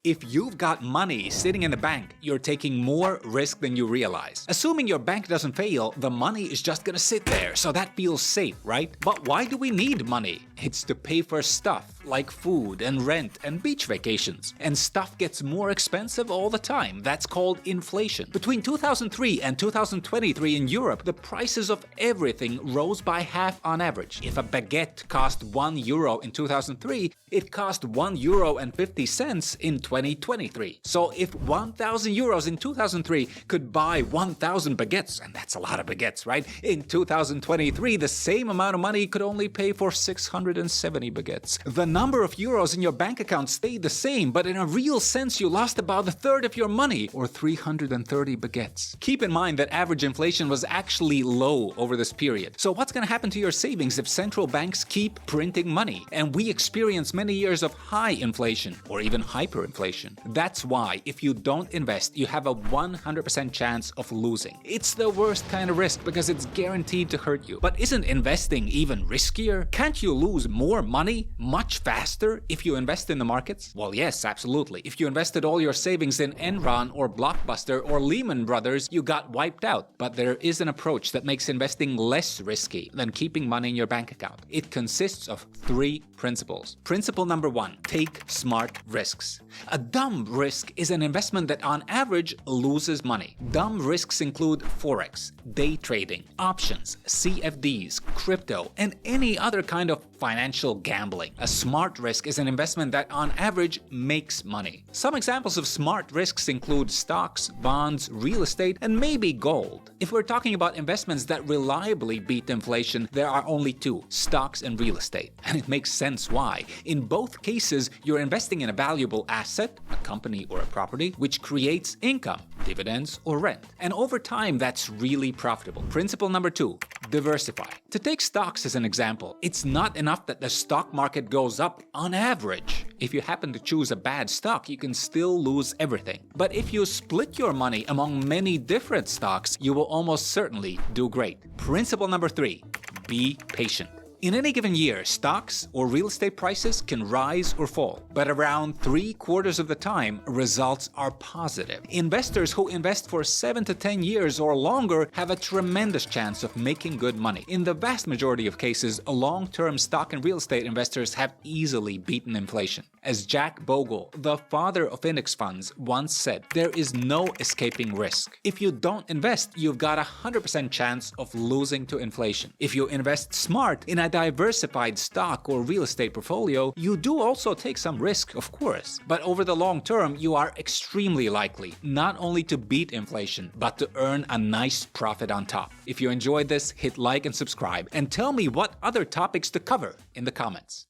If you've got money sitting in the bank, you're taking more risk than you realize. Assuming your bank doesn't fail, the money is just gonna sit there, so that feels safe, right? But why do we need money? It's to pay for stuff like food and rent and beach vacations. And stuff gets more expensive all the time. That's called inflation. Between 2003 and 2023 in Europe, the prices of everything rose by half on average. If a baguette cost €1 in 2003, it cost €1.50 in 2023. So if €1,000 in 2003 could buy 1,000 baguettes, and that's a lot of baguettes, right? In 2023, the same amount of money could only pay for 670 baguettes. The number of euros in your bank account stayed the same, but in a real sense, you lost about a third of your money, or 330 baguettes. Keep in mind that average inflation was actually low over this period. So what's going to happen to your savings if central banks keep printing money and we experience many years of high inflation or even hyperinflation? That's why, if you don't invest, you have a 100% chance of losing. It's the worst kind of risk because it's guaranteed to hurt you. But isn't investing even riskier? Can't you lose more money much faster if you invest in the markets? Well, yes, absolutely. If you invested all your savings in Enron or Blockbuster or Lehman Brothers, you got wiped out. But there is an approach that makes investing less risky than keeping money in your bank account. It consists of 3 principles. Principle number 1, take smart risks. A dumb risk is an investment that on average loses money. Dumb risks include forex, day trading, options, CFDs, crypto, and any other kind of financial gambling. A smart risk is an investment that on average makes money. Some examples of smart risks include stocks, bonds, real estate, and maybe gold. If we're talking about investments that reliably beat inflation, there are only 2, stocks and real estate. And it makes sense why. In both cases, you're investing in a valuable asset, a company or a property, which creates income, dividends or rent. And over time, that's really profitable. Principle number 2, diversify. To take stocks as an example, it's not enough that the stock market goes up on average. If you happen to choose a bad stock, you can still lose everything. But if you split your money among many different stocks, you will almost certainly do great. Principle number 3, be patient. In any given year, stocks or real estate prices can rise or fall, but around 3/4 of the time, results are positive. Investors who invest for 7 to 10 years or longer have a tremendous chance of making good money. In the vast majority of cases, long-term stock and real estate investors have easily beaten inflation. As Jack Bogle, the father of index funds, once said, there is no escaping risk. If you don't invest, you've got a 100% chance of losing to inflation. If you invest smart in a diversified stock or real estate portfolio, you do also take some risk, of course. But over the long term, you are extremely likely not only to beat inflation, but to earn a nice profit on top. If you enjoyed this, hit like and subscribe, and tell me what other topics to cover in the comments.